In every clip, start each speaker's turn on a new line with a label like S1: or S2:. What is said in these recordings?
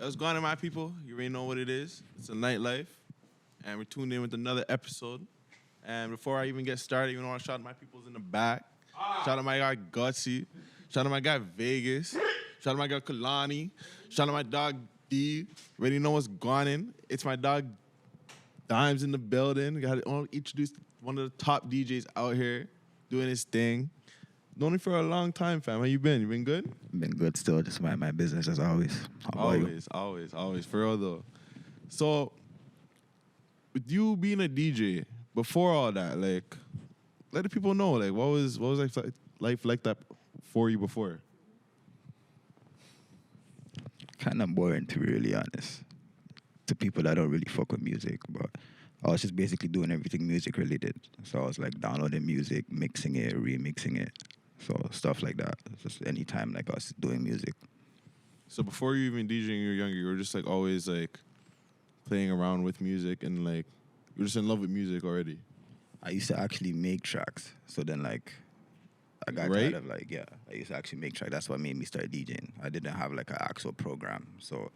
S1: What's going on, my people? You already know what it is. It's a nightlife, and we're tuned in with another episode. And before I even get started, I want to shout out my peoples in the back. Shout out my guy Gutsy. Shout out my guy Vegas. Shout out my guy Kalani. Shout out my dog D. Already know what's going on. It's my dog Dimes in the building. Got to introduce one of the top DJs out here doing his thing. Known him for a long time, fam. How you been? You been good?
S2: Been good still, just my business as always.
S1: Always. For real though. So, with you being a DJ, before all that, like, let the people know, like, what was life like that for you before?
S2: Kind of boring, to be really honest. To people that don't really fuck with music, but I was just basically doing everything music related. So I was like downloading music, mixing it, remixing it. So stuff like that. Just any time like us doing music.
S1: So before you even DJing, you were younger, you were just like always like playing around with music and like you were just in love with music already.
S2: I used to actually make tracks. So then like I got tired of like, yeah, I used to actually make tracks. That's what made me start DJing. I didn't have like an actual program. So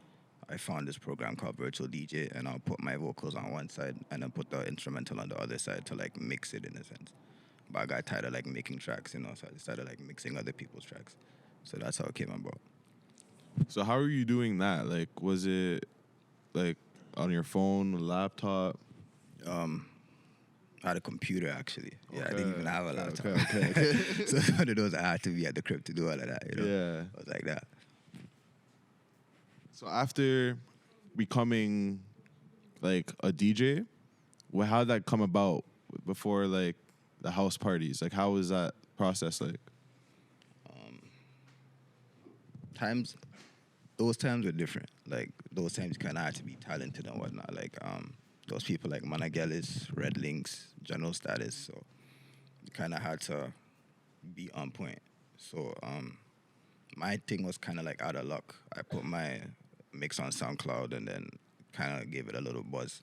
S2: I found this program called Virtual DJ and I'll put my vocals on one side and then put the instrumental on the other side to like mix it in a sense. But I got tired of like making tracks, so I started like mixing other people's tracks. So that's how it came about.
S1: So how are you doing that? Like, was it like on your phone, laptop?
S2: I had a computer actually. Yeah,
S1: Okay.
S2: I didn't even have a laptop.
S1: Okay.
S2: So one of those I had to be at the crib to do all of that, you know?
S1: Yeah.
S2: It was like that.
S1: So after becoming like a DJ, how did that come about before like the house parties? Like, how was that process like?
S2: Those times were different. Like, those times kind of had to be talented and whatnot. Like, those people like Managelis, Red Links, General Status. So, you kind of had to be on point. So, my thing was kind of like out of luck. I put my mix on SoundCloud and then kind of gave it a little buzz.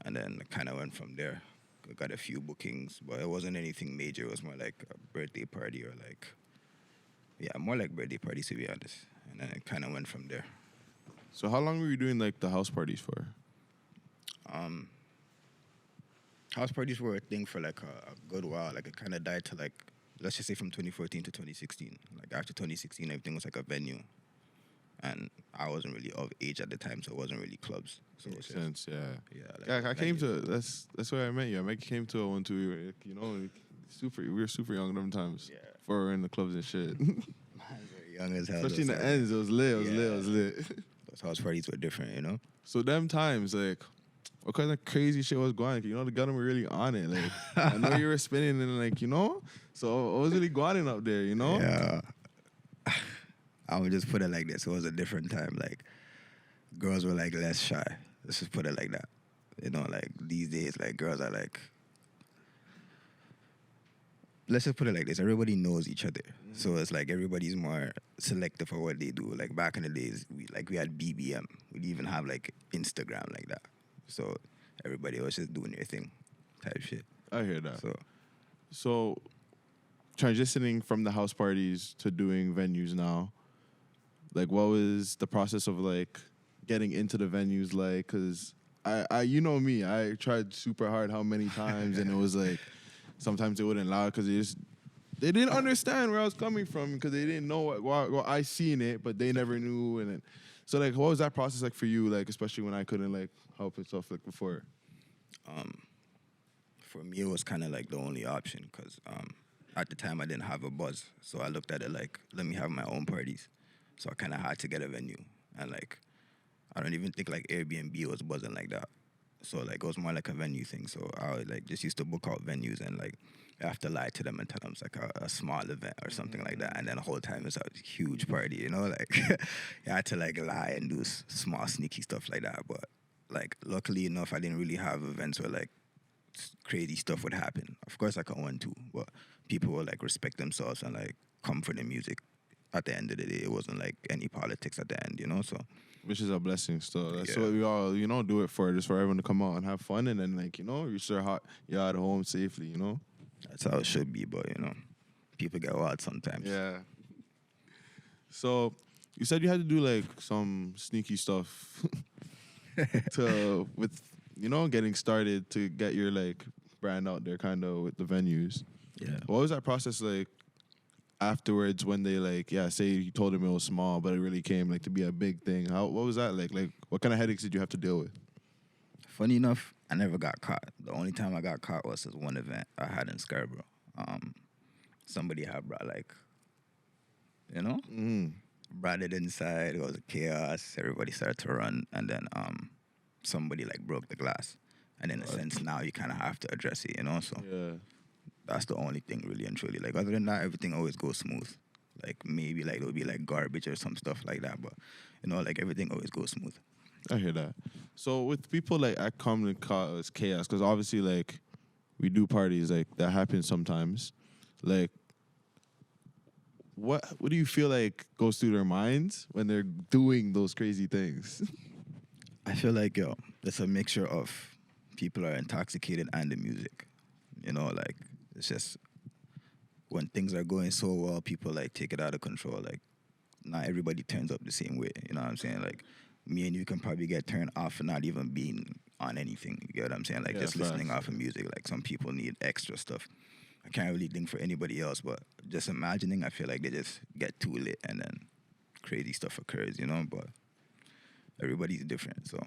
S2: And then kind of went from there. I got a few bookings, but it wasn't anything major. It was more like a birthday party or like, yeah, more like birthday parties to be honest. And then it kind of went from there.
S1: So how long were you doing like the house parties for?
S2: House parties were a thing for like a good while. Like it kind of died to like, let's just say from 2014 to 2016. Like after 2016, everything was like a venue. And I wasn't really of age at the time, so it wasn't really clubs. So
S1: Makes sense, yeah.
S2: Yeah, like
S1: I came to that's where I met you. I came to it when we were, you know, we were super young them times.
S2: Yeah.
S1: Before we were in the clubs and shit.
S2: Man, very young as hell.
S1: Especially in the ends, it was lit. It was lit.
S2: Those house parties were different, you know?
S1: So them times, like, what kind of crazy shit was going on? You know, the gun were really on it. Like, I know you were spinning and like, you know? So what was really going on up there, you know?
S2: Yeah. I would just put it like this. It was a different time. Like, girls were, like, less shy. Let's just put it like that. You know, like, these days, like, girls are, like... Let's just put it like this. Everybody knows each other. Mm-hmm. So it's, like, everybody's more selective for what they do. Like, back in the days, we had BBM. We'd even have, like, Instagram like that. So everybody was just doing their thing type shit.
S1: I hear that.
S2: So
S1: transitioning from the house parties to doing venues now, like, what was the process of, like, getting into the venues like? Because, I you know me, I tried super hard how many times, and it was, like, sometimes they wouldn't allow it because they didn't understand where I was coming from because they didn't know what I seen it, but they never knew. And then, so, like, what was that process like for you, like, especially when I couldn't, like, help and stuff, like, before?
S2: For me, it was kind of, like, the only option because at the time, I didn't have a buzz. So I looked at it like, let me have my own parties. So I kind of had to get a venue. And, like, I don't even think, like, Airbnb was buzzing like that. So, like, it was more like a venue thing. So I, like, just used to book out venues and, like, I have to lie to them and tell them it's, like, a small event or something like that. And then the whole time it's a huge party, you know? Like, you had to, like, lie and do small, sneaky stuff like that. But, like, luckily enough, I didn't really have events where, like, crazy stuff would happen. Of course, like, I want to, but people would, like, respect themselves and, like, come for the music. At the end of the day, it wasn't like any politics at the end, you know, so.
S1: Which is a blessing still. That's what we all, you know, do it for, just for everyone to come out and have fun and then, like, you know, reach their yacht home safely, you know?
S2: That's how it should be, but, you know, people get wild sometimes.
S1: Yeah. So You said you had to do like some sneaky stuff to with getting started to get your like brand out there, kind of with the venues.
S2: Yeah.
S1: What was that process like afterwards when they like say you told them it was small, but it really came like to be a big thing? What was that like? Like what kind of headaches did you have to deal with?
S2: Funny enough, I never got caught. The only time I got caught was this one event I had in Scarborough. Somebody had brought like, brought it inside. It was a chaos. Everybody started to run, and then somebody like broke the glass. And in a sense, now you kind of have to address it, So that's the only thing, really and truly. Like other than that, everything always goes smooth. Like maybe like there'll be like garbage or some stuff like that, but like everything always goes smooth.
S1: I hear that. So with people like I come to cause chaos, because obviously like we do parties like that happens sometimes. Like what do you feel like goes through their minds when they're doing those crazy things?
S2: I feel like it's a mixture of people are intoxicated and the music. Like it's just when things are going so well, people like take it out of control. Like not everybody turns up the same way. You know what I'm saying? Like me and you can probably get turned off for not even being on anything. You get what I'm saying? Like just listening off of music. Like some people need extra stuff. I can't really think for anybody else, but just imagining, I feel like they just get too lit and then crazy stuff occurs, But everybody's different, so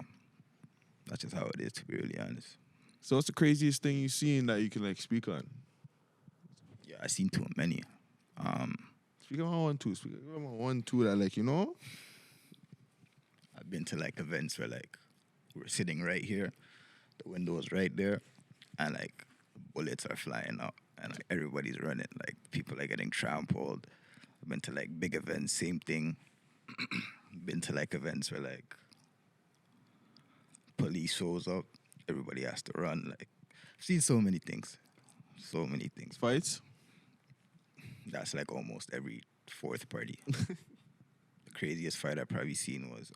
S2: that's just how it is, to be really honest.
S1: So what's the craziest thing you've seen that you can like speak on?
S2: Yeah, I've seen too many.
S1: Speak on one, two. Speak on one, two that like,
S2: I've been to like events where like we're sitting right here, the window is right there, and like bullets are flying out and like everybody's running. Like people are getting trampled. I've been to like big events, same thing. Been to like events where like police shows up, everybody has to run. Like I've seen so many things. So many things.
S1: Fights?
S2: That's like almost every fourth party. The craziest fight I've probably seen was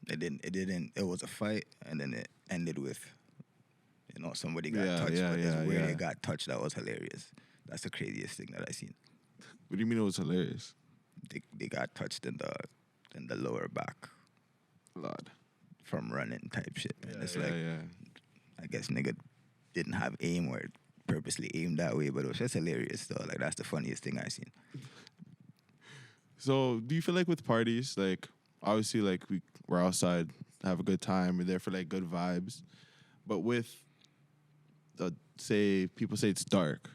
S2: it was a fight and then it ended with somebody got touched, but it's where they got touched that was hilarious. That's the craziest thing that I've seen.
S1: What do you mean it was hilarious?
S2: They got touched in the lower back.
S1: Lord.
S2: From running type shit. And it's like
S1: yeah.
S2: I guess nigga didn't have aim or purposely aimed that way, but it was just hilarious though. Like that's the funniest thing I've seen.
S1: So do you feel like with parties, like obviously like we're outside, have a good time, we're there for like good vibes. But with say people say it's dark,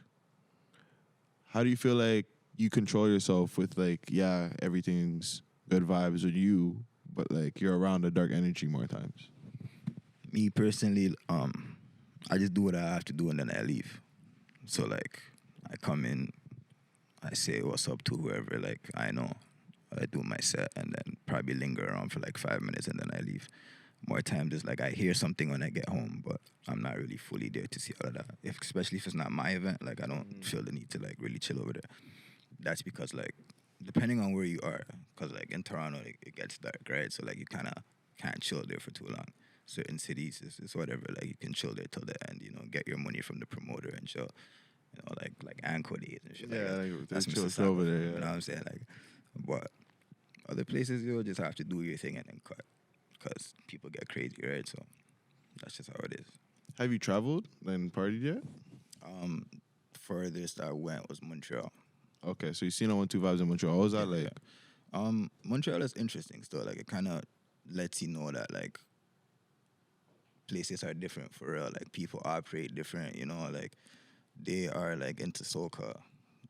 S1: how do you feel like you control yourself with like, everything's good vibes with you, but like you're around the dark energy more times?
S2: Me personally, I just do what I have to do and then I leave. So like I come in, I say what's up to whoever like I know. I do my set and then probably linger around for like 5 minutes and then I leave. More times it's like I hear something when I get home, but I'm not really fully there to see all of that. Especially if it's not my event, like I don't feel the need to like really chill over there. That's because like depending on where you are, because like in Toronto it gets dark, right? So like you kind of can't chill there for too long. Certain cities it's whatever, like you can chill there till the end, get your money from the promoter and chill, like Anchor days and shit.
S1: Yeah,
S2: like that's
S1: chill over there. Yeah.
S2: You know what I'm saying? Like, but other places you'll just have to do your thing and then cut, because people get crazy, right? So that's just how it is.
S1: Have you traveled and partied yet?
S2: Furthest I went was Montreal.
S1: Okay, so you seen 112 Vibes in Montreal. What was that like?
S2: Montreal is interesting still. Like it kind of lets you know that like places are different for real. Like people operate different. Like they are like into soca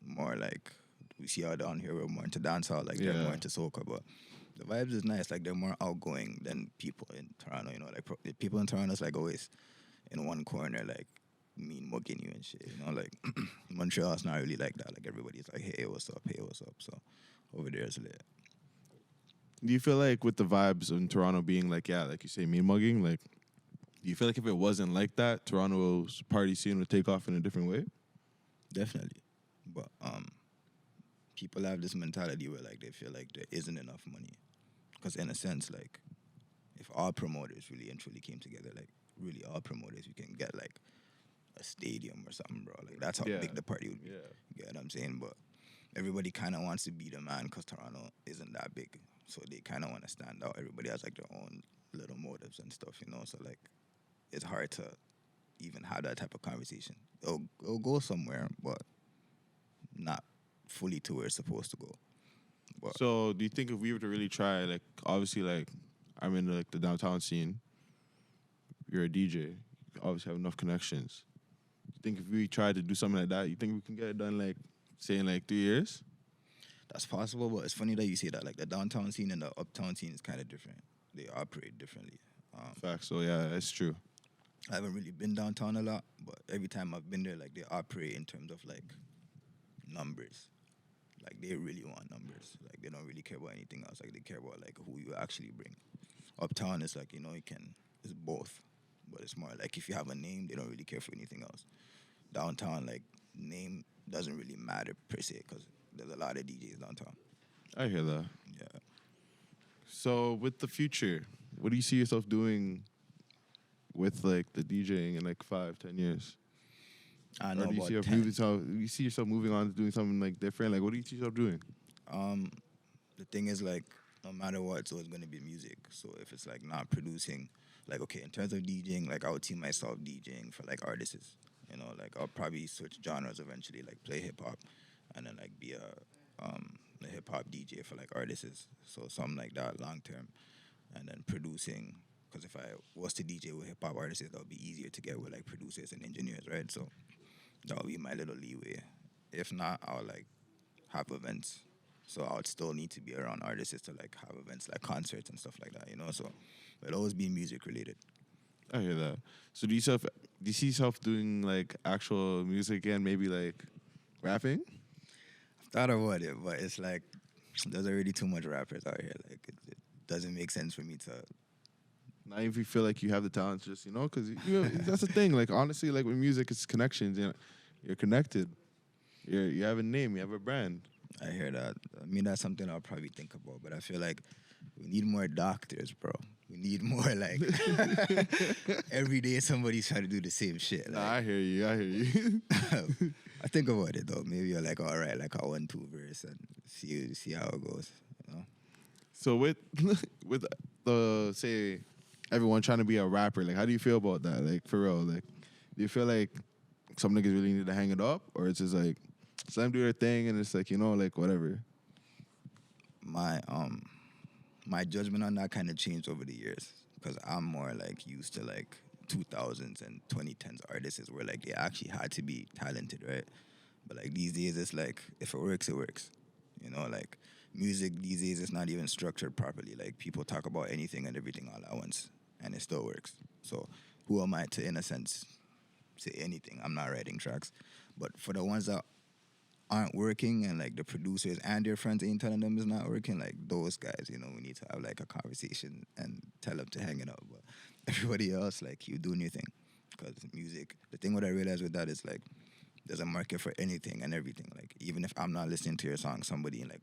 S2: more. Like we see out down here we're more into dancehall. Like they're more into soca, but the vibes is nice. Like they're more outgoing than people in Toronto. Like people in Toronto is like always in one corner, like mean mugging you and shit. Like Montreal's not really like that. Like everybody's like, hey, what's up? Hey, what's up? So over there is lit.
S1: Do you feel like with the vibes in Toronto being like, like you say, mean mugging, like, do you feel like if it wasn't like that, Toronto's party scene would take off in a different way?
S2: Definitely. But people have this mentality where like they feel like there isn't enough money. Because in a sense, like, if all promoters really and truly came together, like, really all promoters, you can get like a stadium or something, bro. Like that's how big the party would be. You get what I'm saying? But everybody kind of wants to be the man because Toronto isn't that big. So they kind of want to stand out. Everybody has like their own little motives and stuff, you know. So like, it's hard to even have that type of conversation. It'll go somewhere, but not fully to where it's supposed to go. But
S1: So do you think if we were to really try, like obviously like I'm in like the downtown scene, you're a DJ, you obviously have enough connections. You think if we tried to do something like that, you think we can get it done like say in like 3 years?
S2: that's possible. But it's funny that you say that. Like the downtown scene and the uptown scene is kind of different. They operate differently.
S1: Facts. So yeah, that's true.
S2: I haven't really been downtown a lot, but every time I've been there, like they operate in terms of like numbers. Like they really want numbers. Like they don't really care about anything else. Like they care about like who you actually bring. Uptown is like, you know, it's both. But it's more like if you have a name, they don't really care for anything else. Downtown, like name doesn't really matter per se because there's a lot of DJs downtown.
S1: I hear that.
S2: Yeah.
S1: So with the future, what do you see yourself doing with like the DJing in like 5-10 years?
S2: I know
S1: Or do you
S2: about
S1: see yourself
S2: 10.
S1: you see yourself moving on to doing something like different? Like what do you see yourself doing?
S2: The thing is like no matter what, it's always gonna be music. So if it's like not producing, like okay, in terms of DJing, like I would see myself DJing for like artists. You know, like I'll probably switch genres eventually, like play hip hop, and then like be a hip hop DJ for like artists. So something like that long term, and then producing. Because if I was to DJ with hip hop artists, that would be easier to get with like producers and engineers, right? So that would be my little leeway. If not, I'll like have events. So I would still need to be around artists to like have events like concerts and stuff like that, you know. So it'll always be music related.
S1: I hear that. So do you see yourself doing like actual music and maybe like rapping?
S2: I've thought about it, but it's like there's already too much rappers out here. Like it doesn't make sense for me to.
S1: Not if you feel like you have the talent, just because that's the thing. Like honestly, like with music, it's connections. You know, you're connected. You have a name. You have a brand.
S2: I hear that. I mean, that's something I'll probably think about. But I feel like we need more doctors, bro. We need more like every day somebody's trying to do the same shit. Like,
S1: Nah, I hear you.
S2: I think about it though. Maybe you're like, all right, like a 1-2 verse and see how it goes. You know?
S1: So with the say everyone trying to be a rapper, like how do you feel about that? Like for real, like do you feel like some niggas really need to hang it up, or it's just like let them do their thing and it's like like whatever?
S2: My judgment on that kind of changed over the years because I'm more like used to like 2000s and 2010s artists where like they actually had to be talented, right? But like these days it's like if it works, it works. You know, like music these days is not even structured properly. Like people talk about anything and everything all at once and it still works. So who am I to, in a sense, say anything? I'm not writing tracks. But for the ones that aren't working and like the producers and their friends ain't telling them it's not working, like those guys, you know, we need to have like a conversation and tell them to hang it up. But everybody else, like, you doing your thing. Because music, the thing what I realized with that is like there's a market for anything and everything. Like even if I'm not listening to your song, somebody in like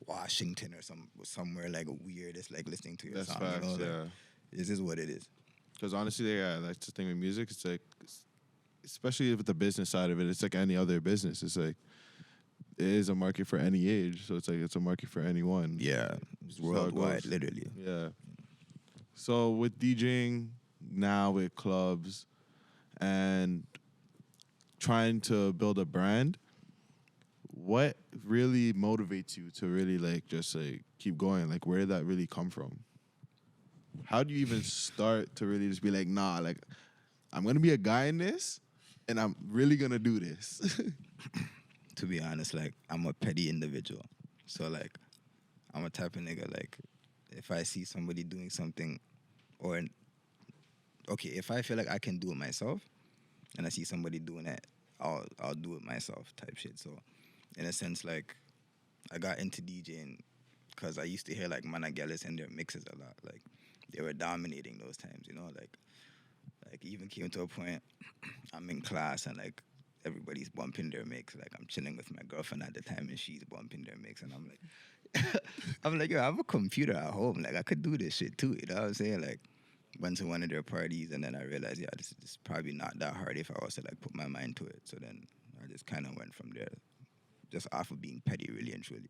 S2: Washington or somewhere like weird is like listening to your
S1: That's
S2: song.
S1: facts,
S2: you know?
S1: yeah.
S2: Like, this is what it is.
S1: Because honestly, yeah, that's the thing with music. It's like, especially with the business side of it, it's like any other business. It's like, it is a market for any age. So it's like, it's a market for anyone.
S2: Yeah, it's
S1: So it
S2: worldwide,
S1: goes.
S2: literally.
S1: Yeah. So with DJing now with clubs and trying to build a brand, what really motivates you to really like just like keep going? Like where did that really come from? How do you even start to really just be like, nah, like I'm gonna be a guy in this and I'm really gonna do this?
S2: To be honest, like I'm a petty individual. So like I'm a type of nigga like if I see somebody doing something if I feel like I can do it myself and I see somebody doing it, I'll do it myself type shit. So in a sense, like I got into DJing because I used to hear like Mana Gellis and their mixes a lot. Like they were dominating those times, you know, like even came to a point I'm in class and like everybody's bumping their mix. Like I'm chilling with my girlfriend at the time and she's bumping their mix and I'm like, yo, I have a computer at home. Like I could do this shit too. You know what I'm saying? Like went to one of their parties and then I realized, yeah, this is probably not that hard if I was to like put my mind to it. So then I just kind of went from there. just off of being petty, really and truly.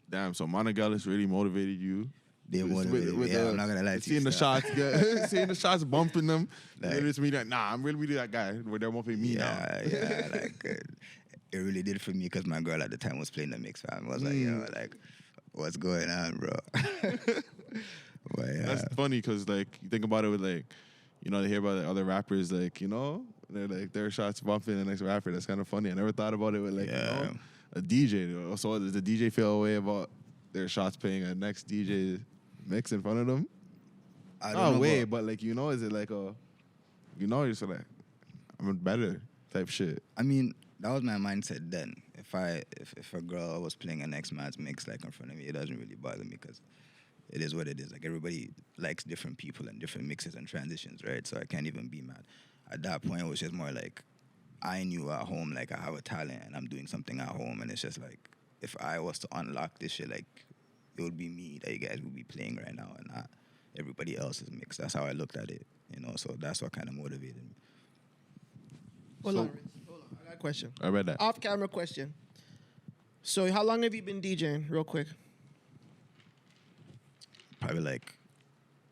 S1: Damn, so Monogelis really motivated you.
S2: They motivated me. Yeah, I'm not gonna lie to you.
S1: Seeing the shots, seeing the shots bumping them,
S2: Like-
S1: it's me like, nah, I'm really that guy where they're bumping me now.
S2: Yeah, like it really did for me because my girl at the time was playing the mix, fam. I was like, yo, like, what's going on, bro? But yeah.
S1: That's funny because like you think about it with like, you know, they hear about other rappers like, you know, they're like their shots bumping the next rapper. That's kind of funny. I never thought about it with like, you know, a DJ. So does the DJ feel a way about their shots playing a next DJ mix in front of them?
S2: I don't know,
S1: way, but like, you know, is it like a, you know, you're just like, I'm better type shit.
S2: I mean, that was my mindset then. If a girl was playing a next man's mix like in front of me, it doesn't really bother me because it is what it is. Like everybody likes different people and different mixes and transitions, right? So I can't even be mad. At that point, it was just more like I knew at home like I have a talent and I'm doing something at home, and it's just like if I was to unlock this shit, like it would be me that you guys would be playing right now and not everybody else's mix. That's how I looked at it, you know. So that's what kind of motivated me.
S3: Hold on. I got a question.
S1: I read that.
S3: Off-camera question. So how long have you been DJing, real quick?
S2: Probably like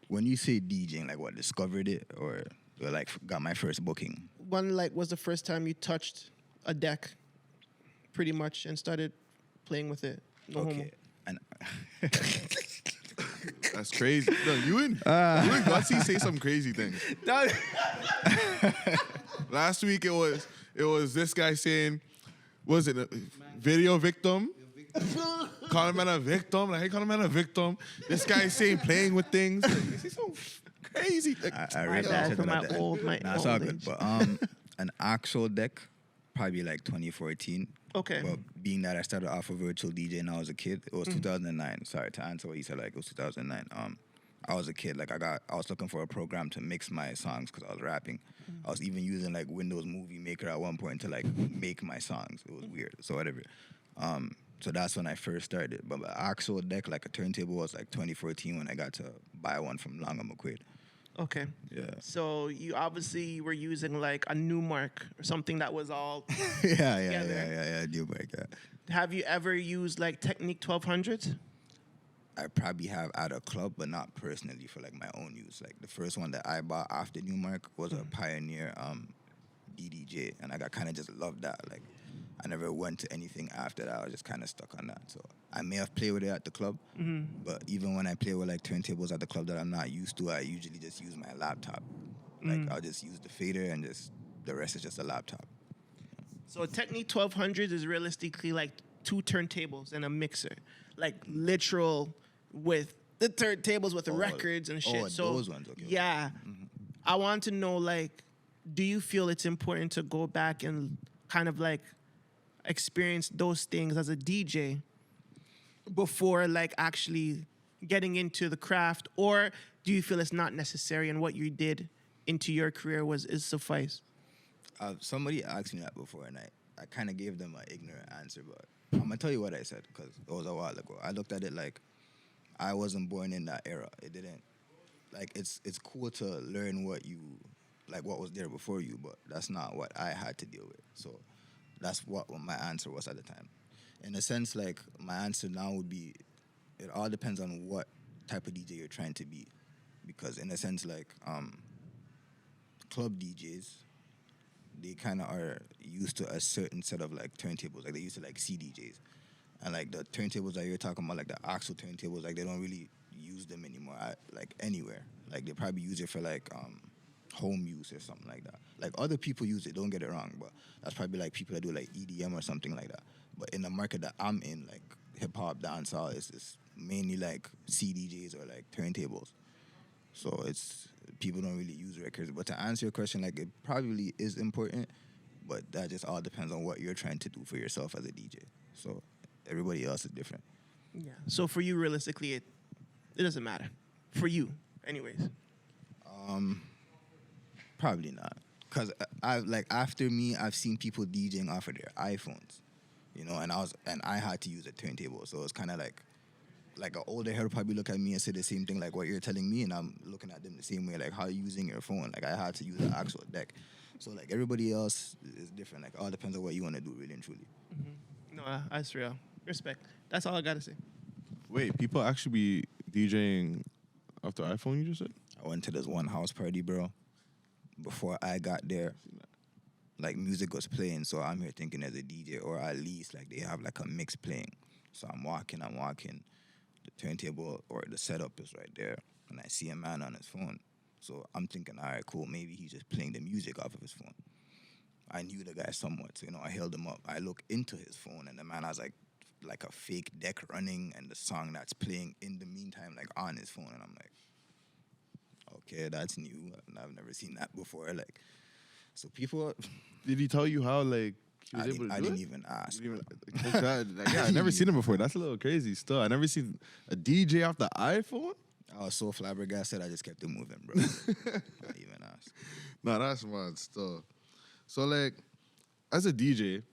S2: when you say DJing, like what, discovered it or like got my first booking?
S3: When like was the first time you touched a deck, pretty much, and started playing with it? No homo.
S2: Okay. And
S1: That's crazy. No, you and Gutsy say some crazy things. Last week it was this guy saying, what was it, a video victim? Call him a victim. Like, hey, call him a victim. This guy saying playing with things. Like, he's so crazy. Like,
S2: I read
S3: bad
S2: that
S3: for
S2: shit
S3: my
S2: about that.
S3: old
S2: It's all good.
S3: age.
S2: But an actual deck, probably like 2014.
S3: Okay.
S2: But being that I started off a virtual DJ and I was a kid, it was 2009. Sorry to answer what you said, like it was 2009. I was a kid. Like I was looking for a program to mix my songs because I was rapping. I was even using like Windows Movie Maker at one point to like make my songs. It was weird. So whatever. So that's when I first started. But the actual deck, like a turntable, was like 2014 when I got to buy one from Long and McQuaid.
S3: Okay.
S2: Yeah.
S3: So you obviously were using like a Newmark or something that was all.
S2: yeah. Newmark, yeah.
S3: Have you ever used like Technique 1200s?
S2: I probably have at a club, but not personally for like my own use. Like the first one that I bought after Newmark was a Pioneer DDJ, and I kind of just loved that. Like I never went to anything after that. I was just kind of stuck on that. So I may have played with it at the club, but even when I play with like turntables at the club that I'm not used to, I usually just use my laptop. Like I'll just use the fader and just the rest is just a laptop.
S3: So Technique 1200s is realistically like 2 turntables and a mixer, like literal with the turntables with the records and shit. So
S2: those ones, okay.
S3: Yeah, I want to know, like, do you feel it's important to go back and kind of like experience those things as a DJ before like actually getting into the craft, or do you feel it's not necessary and what you did into your career is suffice?
S2: Somebody asked me that before, and I kind of gave them an ignorant answer, but I'm gonna tell you what I said because it was a while ago. I looked at it like I wasn't born in that era. It didn't like it's cool to learn what was there before you, but that's not what I had to deal with. So that's what my answer was at the time. In a sense, like my answer now would be, it all depends on what type of DJ you're trying to be, because in a sense, like club DJs, they kind of are used to a certain set of like turntables, like they used to like CDJs, and like the turntables that you're talking about, like the actual turntables, like they don't really use them anymore like anywhere. Like they probably use it for like home use or something like that. Like other people use it, don't get it wrong, but that's probably like people that do like EDM or something like that. But in the market that I'm in, like hip hop, dancehall, it's mainly like CDJs or like turntables. So it's people don't really use records. But to answer your question, like it probably is important, but that just all depends on what you're trying to do for yourself as a DJ. So everybody else is different.
S3: Yeah. So for you, realistically, it doesn't matter. For you, anyways.
S2: Probably not. Cause after me, I've seen people DJing off of their iPhones, you know, and I had to use a turntable. So it's kind of like an older head would probably look at me and say the same thing like what you're telling me, and I'm looking at them the same way, like how you using your phone. Like I had to use an actual deck. So like everybody else is different. Like all depends on what you want to do, really and truly.
S3: No, that's real. Respect. That's all I gotta say.
S1: Wait, people actually be DJing off the iPhone? You just said.
S2: I went to this one house party, bro. Before I got there, like music was playing, so I'm here thinking there's a DJ, or at least like they have like a mix playing. So I'm walking. The turntable or the setup is right there, and I see a man on his phone. So I'm thinking, all right, cool. Maybe he's just playing the music off of his phone. I knew the guy somewhat, so I held him up. I look into his phone, and the man has like a fake deck running, and the song that's playing in the meantime, like on his phone, and I'm like, okay, that's new. I've never seen that before. Like, so people.
S1: Did he tell you how like he was able to do
S2: I
S1: it?
S2: didn't even ask.
S1: You didn't even- like, yeah, I never seen him before. That's a little crazy still. I never seen a DJ off the iPhone.
S2: I was so flabbergasted, I just kept it moving, bro. Not even ask.
S1: No, that's mad still. So like, as a DJ,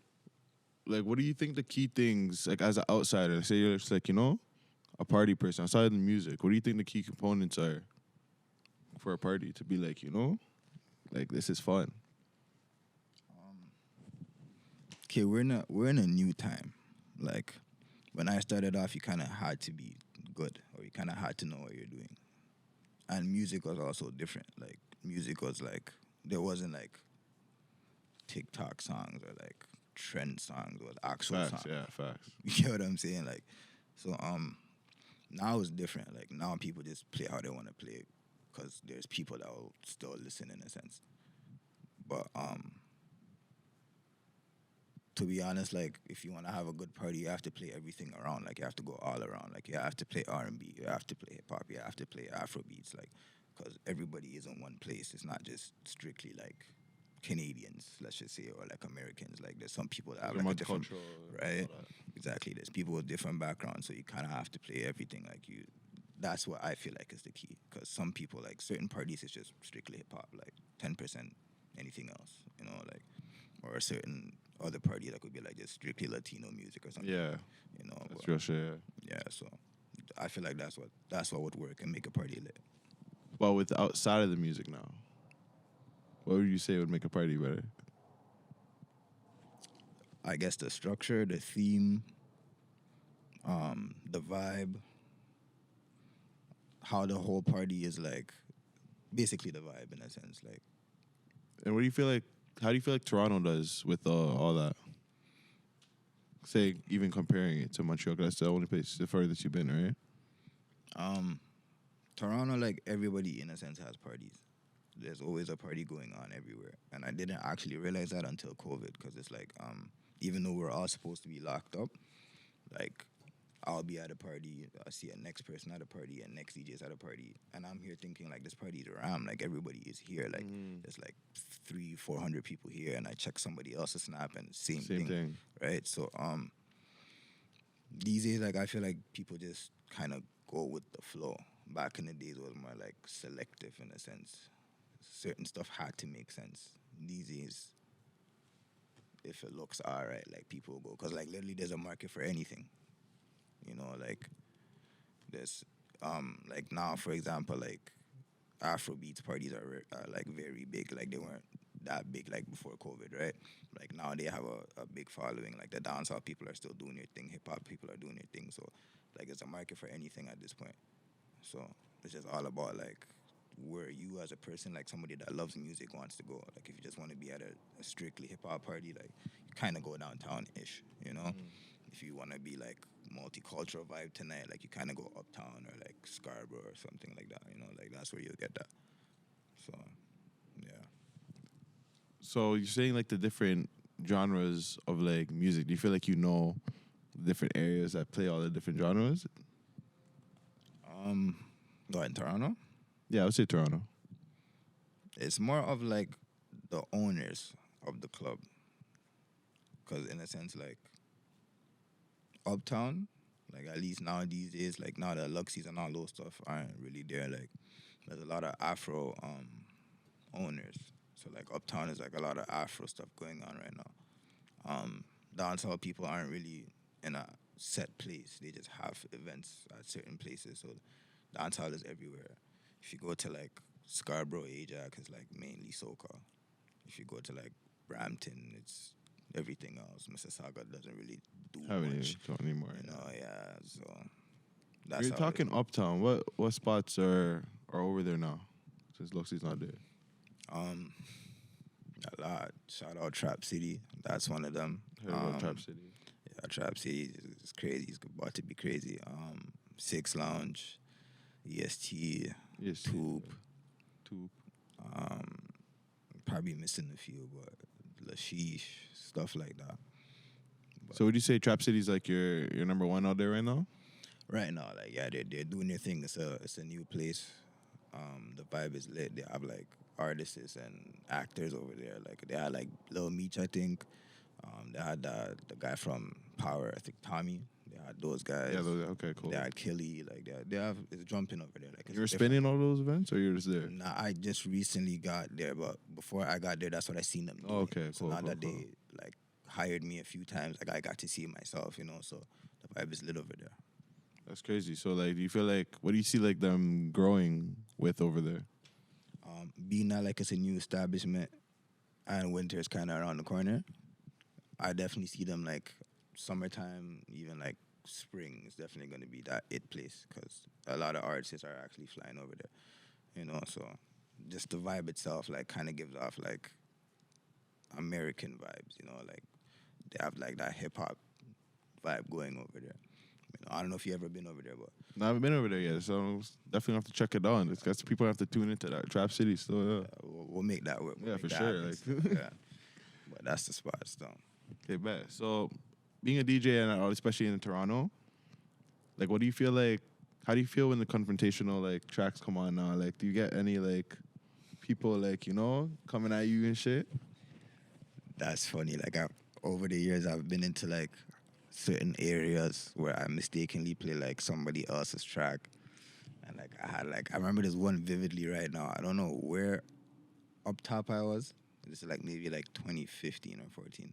S1: like, what do you think the key things, like as an outsider, say you're just like, a party person outside of the music, what do you think the key components are for a party to be like, like this is fun?
S2: Okay, we're in a new time. Like, when I started off, you kind of had to be good, or you kind of had to know what you're doing. And music was also different. Like, music was like, there wasn't like TikTok songs or like trend songs or actual
S1: Facts,
S2: songs.
S1: yeah, facts.
S2: You get what I'm saying? Like, so now it's different. Like, now people just play how they want to play, because there's people that will still listen in a sense. But to be honest, like, if you want to have a good party, you have to play everything around. Like, you have to go all around. Like, you have to play R&B, you have to play hip hop, you have to play Afro beats. Like, because everybody is in one place. It's not just strictly like Canadians, let's just say, or like Americans. Like, there's some people that have like a different, right? Exactly. There's people with different backgrounds, so you kind of have to play everything. Like, that's what I feel like is the key. Because some people, like, certain parties, it's just strictly hip hop, like 10% anything else, like, or a certain other party that could be like just strictly Latino music or something.
S1: Yeah, that's real shit.
S2: Yeah, so I feel like that's what would work and make a party lit.
S1: Well, with the outside of the music now, what would you say would make a party better?
S2: I guess the structure, the theme, the vibe, how the whole party is like, basically the vibe in a sense. Like,
S1: and what do you feel like? How do you feel like Toronto does with all that? Say, even comparing it to Montreal, 'cause that's the only place, the furthest you've been, right?
S2: Toronto, like, everybody in a sense has parties. There's always a party going on everywhere, and I didn't actually realize that until COVID, because it's like, even though we're all supposed to be locked up, like, I'll be at a party, I see a next person at a party, and next DJ's at a party, and I'm here thinking, like, this party's around, like, everybody is here, like, there's like 300-400 people here, and I check somebody else's snap, and same thing, right? So, these days, like, I feel like people just kind of go with the flow. Back in the days, it was more like selective in a sense. Certain stuff had to make sense. These days, if it looks all right, like, people will go, because, like, literally there's a market for anything. Like, there's, like, now, for example, like, Afrobeats parties are like very big. Like, they weren't that big like before COVID, right? Like, now they have a big following. Like, the dancehall people are still doing their thing. Hip hop people are doing their thing. So, like, it's a market for anything at this point. So it's just all about like where you as a person, like somebody that loves music, wants to go. Like, if you just want to be at a strictly hip hop party, like, you kind of go downtown-ish, If you want to be like multicultural vibe tonight, like, you kind of go uptown or like Scarborough or something like that, like, that's where you'll get that. So, yeah.
S1: So you're saying like the different genres of like music. Do you feel like the different areas that play all the different genres?
S2: Go in Toronto?
S1: Yeah, I would say Toronto.
S2: It's more of like the owners of the club. Because in a sense, like, uptown, like, at least now these days, like, now the Luxies and all those stuff aren't really there. Like, there's a lot of Afro owners. So, like, uptown is like a lot of Afro stuff going on right now. Dancehall people aren't really in a set place. They just have events at certain places. So dancehall is everywhere. If you go to like Scarborough, Ajax, it's like mainly soca. If you go to like Brampton, it's everything else, Mississauga doesn't really do
S1: Haven't even
S2: much.
S1: gone anymore.
S2: You know, yeah. So that's
S1: You're
S2: how it
S1: talking
S2: is.
S1: uptown. What spots are over there now? Since Luxie's not there.
S2: Um, a lot. Shout out Trap City. That's one of them.
S1: Heard about Trap City.
S2: Yeah, Trap City is crazy. It's about to be crazy. Six Lounge, EST,
S1: Yes.
S2: Tube.
S1: Tube.
S2: Probably missing a few, but Lashish, stuff like that.
S1: So would you say Trap City's like your number one out there right now?
S2: Right now, like yeah, they're doing their thing. It's a new place. The vibe is lit. They have like artists and actors over there. Like they had like Lil Meech, I think. They had the guy from Power, I think Tommy. They had those guys.
S1: Yeah. Okay. Cool.
S2: They had Killy. Like they have it's jumping over there. Like it's
S1: You were
S2: different.
S1: spinning all those events, or you were just there?
S2: Nah, I just recently got there, but before I got there, that's what I seen them doing.
S1: Oh, okay,
S2: So
S1: cool,
S2: now
S1: cool,
S2: that
S1: cool.
S2: they like hired me a few times, like I got to see it myself, you know. So the vibe is lit over there.
S1: That's crazy. So like, do you feel like what do you see like them growing with over there?
S2: Being that like it's a new establishment and winter is kind of around the corner, I definitely see them like summertime, even like spring is definitely going to be that it place because a lot of artists are actually flying over there, you know. So just the vibe itself like kind of gives off like American vibes, you know, like they have like that hip hop vibe going over there. You know, I don't know if you ever been over there, but
S1: No, I haven't been over there yet, so definitely have to check it out. It's got people have to tune into that Trap City. So yeah.
S2: we'll make that work. We'll
S1: Yeah,
S2: make
S1: for
S2: that
S1: sure,
S2: happen.
S1: like-
S2: yeah. But that's the spot, though.
S1: Okay, bet. So being a DJ and especially in Toronto, like, what do you feel like? How do you feel when the confrontational like tracks come on now? Like, do you get any like people like coming at you and shit?
S2: That's funny. Like over the years, I've been into like certain areas where I mistakenly play like somebody else's track, and like I remember this one vividly right now. I don't know where up top I was. This is like maybe like 2015 or 14.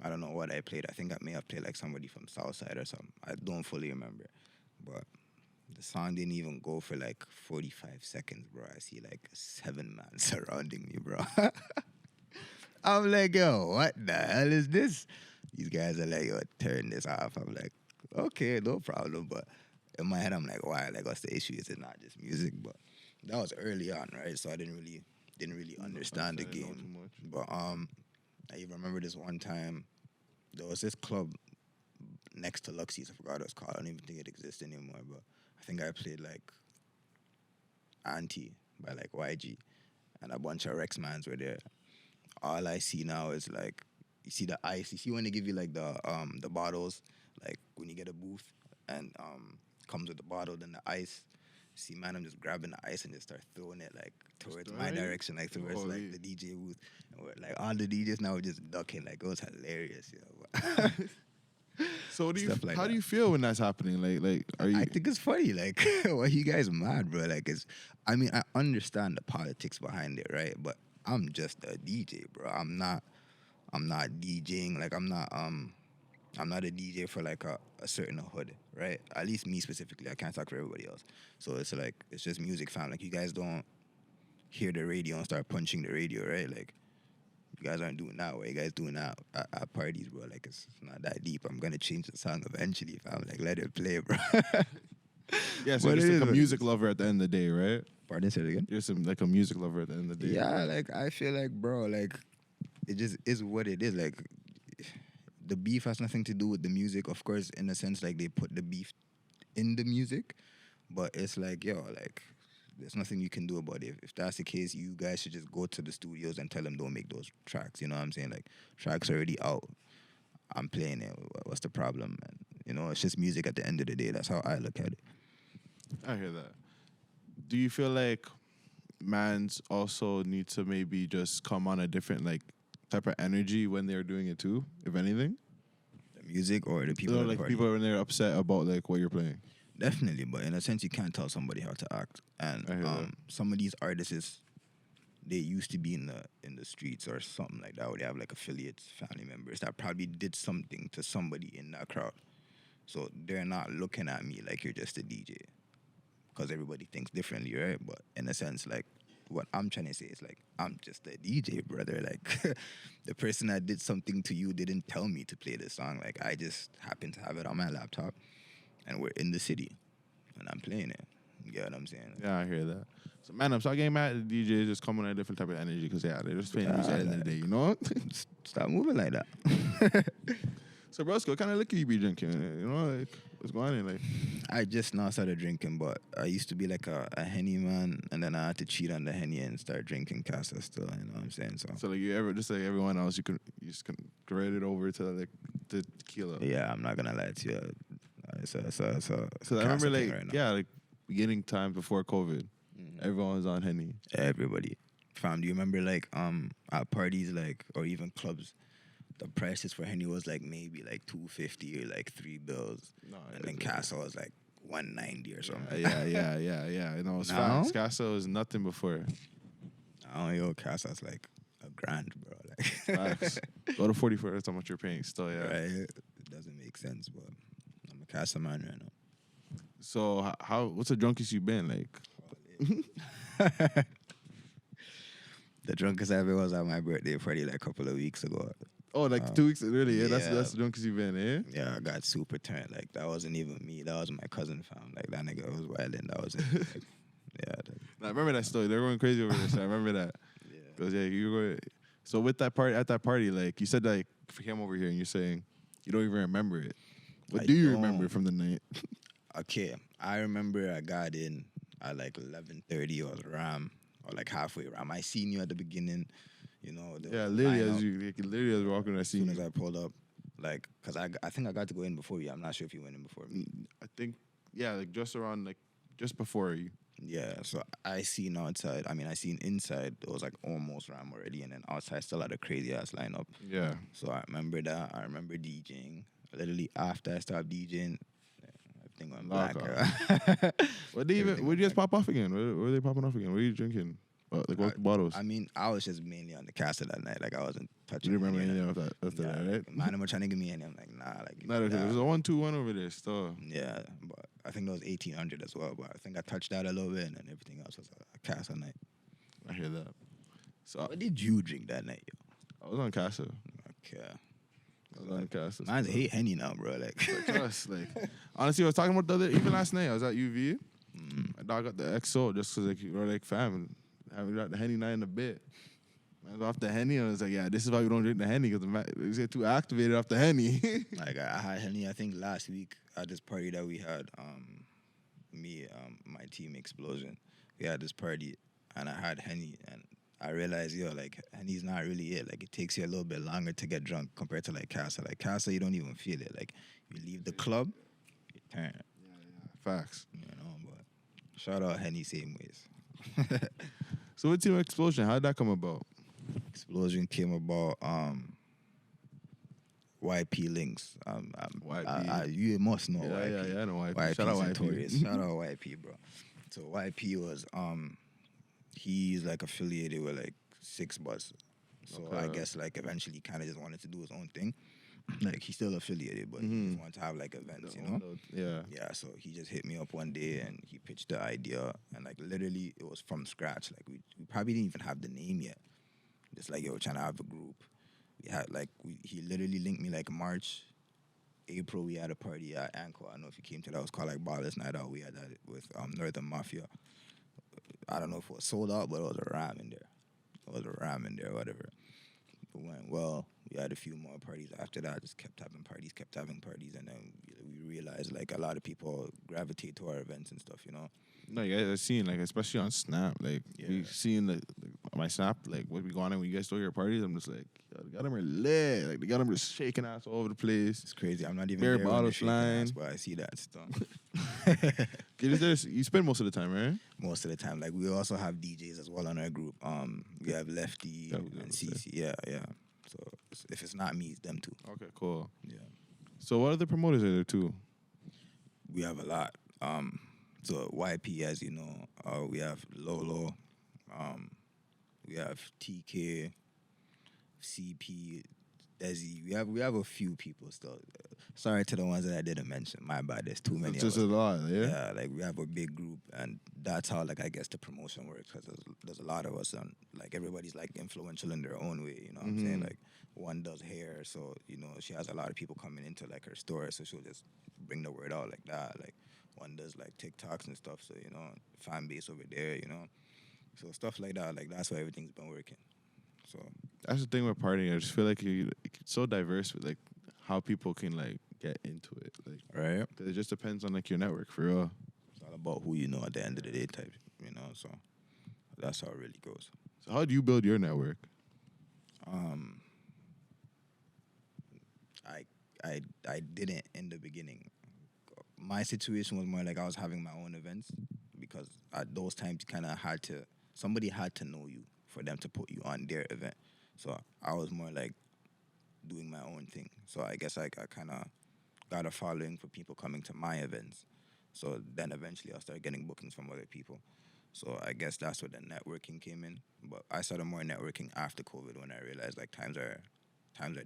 S2: I don't know what I played. I think I may have played like somebody from Southside or something. I don't fully remember, but the song didn't even go for like 45 seconds, bro. I see like 7 man surrounding me, bro. I'm like, yo, what the hell is this? These guys are like, yo, turn this off. I'm like, okay, no problem. But in my head, I'm like, why? Like, what's the issue? Is it not just music? But that was early on, right? So I didn't really understand the
S1: I didn't know
S2: game.
S1: too
S2: But I even remember this one time, there was this club next to Luxie's. I forgot what it was called. I don't even think it exists anymore. But I think I played like Auntie by like YG, and a bunch of Rex mans were there. All I see now is like, you see the ice. You see when they give you like the bottles, like when you get a booth and comes with the bottle, then the ice. See, man, I'm just grabbing the ice and just start throwing it like towards my
S1: throwing?
S2: direction, like towards
S1: Holy.
S2: like the DJ booth. And we're, like all the DJs now were just ducking. Like it was hilarious, you know.
S1: So what do you?
S2: Stuff like
S1: how do
S2: that.
S1: you feel when that's happening? Like, are you?
S2: I think it's funny. Like, why you guys mad, bro? Like, I mean, I understand the politics behind it, right? But I'm just a DJ, bro. I'm not DJing. Like, I'm not a DJ for like a certain hood, right? At least me specifically. I can't talk for everybody else. So it's like it's just music, fam. Like, you guys don't hear the radio and start punching the radio, right? Like, you guys aren't doing that. What you guys doing that at parties, bro? Like, it's not that deep. I'm gonna change the song eventually, fam. Like, let it play, bro.
S1: Yeah, so
S2: But
S1: you're
S2: it
S1: just
S2: is
S1: like a
S2: what it
S1: music
S2: is.
S1: lover at the end of the day, right?
S2: Pardon, say it again.
S1: You're like a music lover at the end of the day.
S2: Yeah, like I feel like, bro, like it just is what it is. Like the beef has nothing to do with the music, of course, in a sense, like they put the beef in the music, but it's like, yo, like there's nothing you can do about it. If that's the case, you guys should just go to the studios and tell them don't make those tracks. You know what I'm saying? Like tracks already out. I'm playing it. What's the problem, man? You know, it's just music at the end of the day. That's how I look at it.
S1: I hear that. Do you feel like mans also need to maybe just come on a different like type of energy when they're doing it too, if anything?
S2: The music or the people
S1: Or
S2: at the
S1: like
S2: party?
S1: people when they're upset about like what you're playing.
S2: Definitely, but in a sense, you can't tell somebody how to act. And
S1: I hear that.
S2: some of these artists, they used to be in the streets or something like that, where they have like affiliates, family members that probably did something to somebody in that crowd. So they're not looking at me like you're just a DJ, because everybody thinks differently, right? But in a sense, like what I'm trying to say is like, I'm just a DJ, brother. Like, the person that did something to you didn't tell me to play this song. Like, I just happened to have it on my laptop, and we're in the city, and I'm playing it. You get what I'm saying?
S1: Yeah, I hear that. So, man, I'm start getting mad at the DJs just coming on a different type of energy because, yeah, they're just playing music at the end of the day, you know?
S2: Stop moving like that.
S1: So, broski, what kind of liquor you be drinking? You know, like, what's going on in life?
S2: I just now started drinking, but I used to be like a Henny man, and then I had to cheat on the Henny and start drinking Casa still, you know what I'm saying?
S1: So, like, you ever, just like everyone else, you just convert it over to, like, the tequila.
S2: Yeah, I'm not going to lie to you. So
S1: I remember, like,
S2: right now.
S1: yeah, like, beginning time before COVID, everyone was on Henny.
S2: Everybody. Fam, do you remember, like, at parties, like, or even clubs, the prices for Henny was, like, maybe, like, $2.50 or, like, $3.
S1: No,
S2: And then Casa was, like, $1.90 or something.
S1: Yeah. You know, it's
S2: Now?
S1: facts. Casa was nothing before.
S2: Oh, yo, Casa's, like, $1,000, bro. Like,
S1: Facts. Go to 40 for how much you're paying still, yeah.
S2: right? It doesn't make sense, but I'm a Casa man right now.
S1: So, what's the drunkest you been, like?
S2: The drunkest I ever was at my birthday party, like, a couple of weeks ago.
S1: Oh, like 2 weeks, really? Yeah,
S2: yeah.
S1: that's the drunkest you been, eh?
S2: Yeah, I got super turned. Like, that wasn't even me. That was my cousin, fam. Like, that nigga was wildin'. That was it. Like, yeah.
S1: I remember that story. They're going crazy over this. I remember that.
S2: Yeah.
S1: Because, yeah, you were. So, with that party, at that party, like, you said, like, if you came over here and you're saying you don't even remember it. What do you remember from the night?
S2: Okay, I remember I got in at like 11:30 or Ram, or like halfway Ram. I seen you at the beginning, you know.
S1: Literally as we're walking, I
S2: as
S1: seen
S2: soon
S1: you.
S2: as I pulled up, like, cause I think I got to go in before you. I'm not sure if you went in before me.
S1: I think, yeah, like just around, like, just before you.
S2: Yeah, so I seen outside. I mean, I seen inside. It was like almost Ram already, and then outside still had a crazy ass lineup.
S1: Yeah.
S2: So I remember that. I remember DJing. Literally after I stopped DJing, everything went black.
S1: What you guys pop off again? What were they popping off again? What were you drinking? Like what bottles?
S2: I mean, I was just mainly on the Casa that night. Like, I wasn't touching.
S1: You remember
S2: any
S1: any of that after that, right?
S2: Man, trying to give me any. I'm like, nah. Like,
S1: Not okay. There's a 121 over there still.
S2: Yeah, but I think there was 1800 as well. But I think I touched that a little bit, and then everything else was a Casa night.
S1: I hear that. So
S2: What did you drink that night, yo?
S1: I was on Casa.
S2: Okay.
S1: I was on Casa.
S2: Man's hate Henny now, bro. Like,
S1: Trust, like, honestly, I was talking about even last night. I was at UV. My dog got the XO just because, like, we're like fam. Haven't got the Henny night in a bit. I was off the Henny. I was like, yeah, this is why we don't drink the Henny because we get too activated off the Henny.
S2: like, I had Henny, I think, last week at this party that we had. My team Explosion. We had this party, and I had Henny, and I realized, yo, like, Henny's not really it. Like, it takes you a little bit longer to get drunk compared to, like, Casa. Like, Casa, you don't even feel it. Like, you leave the club, you turn.
S1: Yeah. Facts.
S2: You know, but shout out Henny same ways.
S1: So with Team Explosion, how did that come about?
S2: Explosion came about, YP Links.
S1: YP.
S2: You must know
S1: Yeah,
S2: YP.
S1: I know YP.
S2: YP
S1: Shout out YP.
S2: notorious. Shout out YP, bro. So YP was, he's like affiliated with like 6bus. So
S1: Okay.
S2: I guess like eventually he kind of just wanted to do his own thing. Like, he's still affiliated, but he just wanted to have like events, you know?
S1: Yeah.
S2: Yeah, so he just hit me up one day and he pitched the idea, and like literally it was from scratch. Like, we probably didn't even have the name yet. Just like, yo, trying to have a group. We had like he literally linked me like March, April. We had a party at Anchor. I don't know if you came to that. It was called like Ballers Night Out. We had that with Northern Mafia. I don't know if it was sold out, but it was a ram in there. Whatever. It went well. We had a few more parties after that. Just kept having parties, and then we realized like a lot of people gravitate to our events and stuff, you know.
S1: No, you guys are seeing, like, especially on Snap, like, we seeing like my Snap, like, what we go on and when you guys throw your parties, I'm just like, yo, they got them lit. Like, they got them just shaking ass all over the place.
S2: It's crazy. I'm not even
S1: Beer
S2: there when
S1: bottles
S2: they're shaking
S1: flying.
S2: ass, but I see that stuff.
S1: You spend most of the time, right?
S2: Most of the time. Like, we also have DJs as well on our group. We have Lefty and CC. Yeah. So if it's not me, it's them too.
S1: Okay, cool.
S2: Yeah.
S1: So what other promoters are there too?
S2: We have a lot. So YP, as you know, we have Lolo, we have TK, CP, Desi. We have a few people still. Sorry to the ones that I didn't mention. My bad. There's too many.
S1: It's just
S2: of
S1: a
S2: us.
S1: lot, yeah.
S2: Yeah, like we have a big group, and that's how like I guess the promotion works because there's a lot of us, and like everybody's like influential in their own way. You know what I'm saying? Like one does hair, so she has a lot of people coming into like her store, so she'll just bring the word out like that. Like one does like TikToks and stuff, so fan base over there. So stuff like that. Like that's why everything's been working. So
S1: That's the thing with partying. I just feel like it's so diverse with like how people can like get into it. Like,
S2: right.
S1: 'cause it just depends on like your network for real.
S2: It's all about who you know at the end of the day type, so that's how it really goes.
S1: So how do you build your network?
S2: I didn't in the beginning. My situation was more like I was having my own events because at those times somebody had to know you for them to put you on their event. So I was more like doing my own thing. So I guess I kind of got a following for people coming to my events. So then eventually I'll start getting bookings from other people. So I guess that's where the networking came in. But I started more networking after COVID when I realized like times are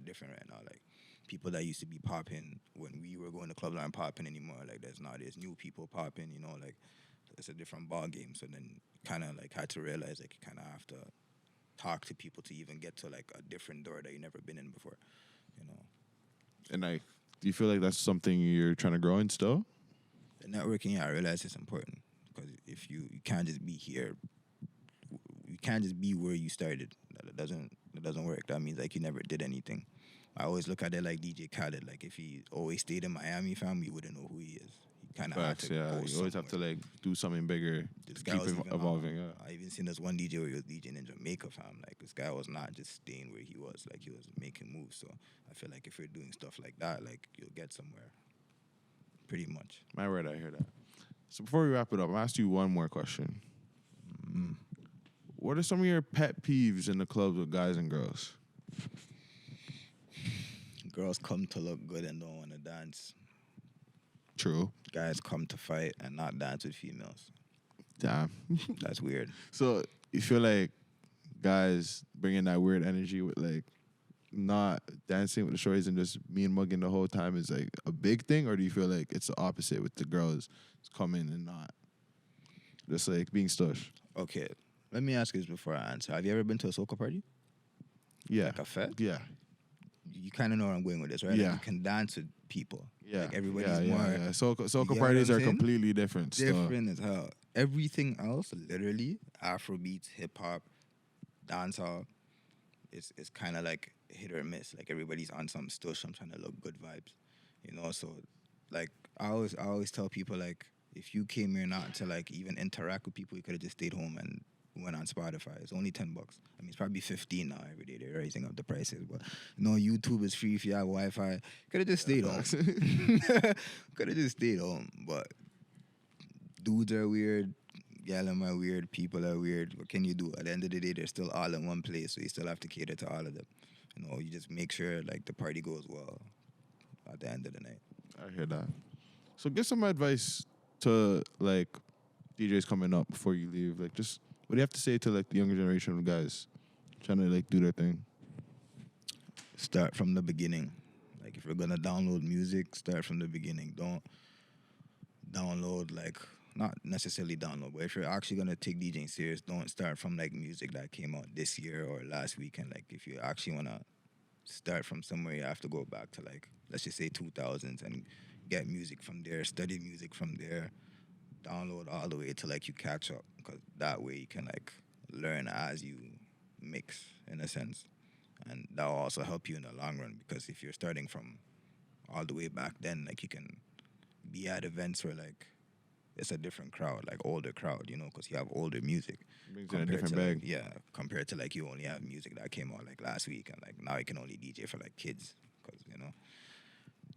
S2: different right now. Like people that used to be popping when we were going to clubs aren't popping anymore. Like there's new people popping, like it's a different ball game. So then kind of like had to realize like you kind of have to talk to people to even get to like a different door that you never been in before,
S1: And like, do you feel like that's something you're trying to grow in still?
S2: The networking, I realize it's important because if you can't just be here, you can't just be where you started. That doesn't work. That means like you never did anything. I always look at it like DJ Khaled. Like if he always stayed in Miami, fam, you wouldn't know who he is. He kind of had to go
S1: you always have to like do something bigger
S2: This
S1: to
S2: guy
S1: keep
S2: was even,
S1: evolving.
S2: I even seen this one DJ where he was DJing in Jamaica, fam. Like this guy was not just staying where he was. Like he was making moves. So I feel like if you're doing stuff like that, like you'll get somewhere. Pretty much.
S1: My word, I hear that. So before we wrap it up, I'll ask you one more question. What are some of your pet peeves in the clubs with guys and girls?
S2: Girls come to look good and don't want to dance.
S1: True.
S2: Guys come to fight and not dance with females.
S1: Damn.
S2: That's weird.
S1: So you feel like guys bringing that weird energy with like not dancing with the shorties and just me and mugging the whole time is like a big thing, or do you feel like it's the opposite with the girls coming and not just like being stush?
S2: Okay, let me ask you this before I answer. Have you ever been to a soca party?
S1: Yeah.
S2: Like a fete?
S1: Yeah.
S2: You kind of know where I'm going with this, right?
S1: Yeah.
S2: Like you can dance with people.
S1: Yeah.
S2: Like everybody's
S1: yeah. Soca
S2: get
S1: parties
S2: what
S1: are
S2: I'm saying?
S1: completely different.
S2: Different as hell. Everything else, literally, Afrobeats, hip hop, dancehall, it's kind of like hit or miss. Like everybody's on some stush. I'm trying to look good vibes, So like I always tell people like if you came here not to like even interact with people, you could have just stayed home and went on Spotify. It's only $10. I mean, it's probably 15 now every day. They're raising up the prices, but YouTube is free if you have Wi-Fi. Could have just stayed home. Could have just stayed home, but dudes are weird. Gal am I weird. People are weird. What can you do? At the end of the day, they're still all in one place, so you still have to cater to all of them. You just make sure like the party goes well at the end of the night.
S1: I hear that. So give some advice to like DJs coming up before you leave. Like just what do you have to say to like the younger generation of guys trying to like do their thing?
S2: Start from the beginning. Like if you're gonna download music, start from the beginning. Don't download like not necessarily download, but if you're actually gonna take DJing serious, don't start from like music that came out this year or last weekend. Like if you actually wanna start from somewhere, you have to go back to like let's just say 2000s and get music from there, study music from there, download all the way till like you catch up, because that way you can like learn as you mix in a sense, and that will also help you in the long run, because if you're starting from all the way back then, like you can be at events where like it's a different crowd, like older crowd, because you have older music.
S1: Brings in a different bag.
S2: Compared to like you only have music that came out like last week, and like now you can only DJ for like kids, because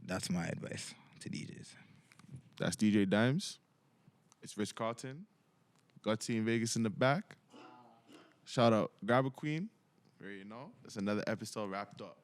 S2: that's my advice to DJs.
S1: That's DJ Dimes. It's Rich Carlton. Gutsy in Vegas in the back. Shout out Grab a Queen. That's another episode wrapped up.